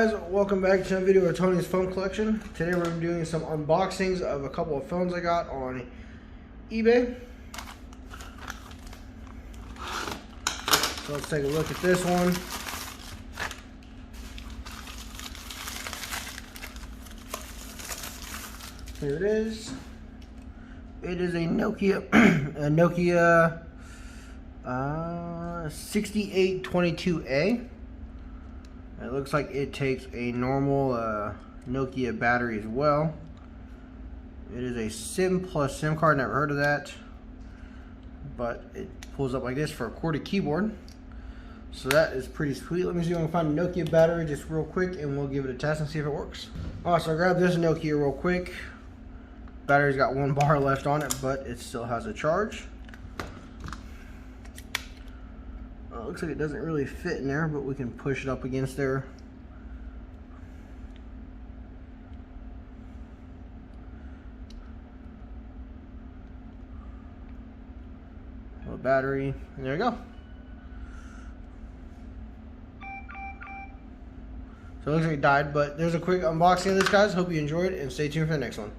Guys, welcome back to another video of Tony's phone collection. Today we're doing some unboxings of a couple of phones I got on eBay. So let's take a look at this one. Here it is. It is a Nokia, a Nokia 6822A. It looks like it takes a normal Nokia battery as well. It is a SIM plus SIM card, never heard of that. But it pulls up like this for a QWERTY keyboard. So that is pretty sweet. Let me see if I can find a Nokia battery just real quick and we'll give it a test and see if it works. Alright, so I grabbed this Nokia real quick. Battery's got 1 bar left on it, but it still has a charge. Looks like it doesn't really fit in there, but we can push it up against there. Little battery, and there we go. So it looks like it died, but there's a quick unboxing of this, guys. Hope you enjoyed, and stay tuned for the next one.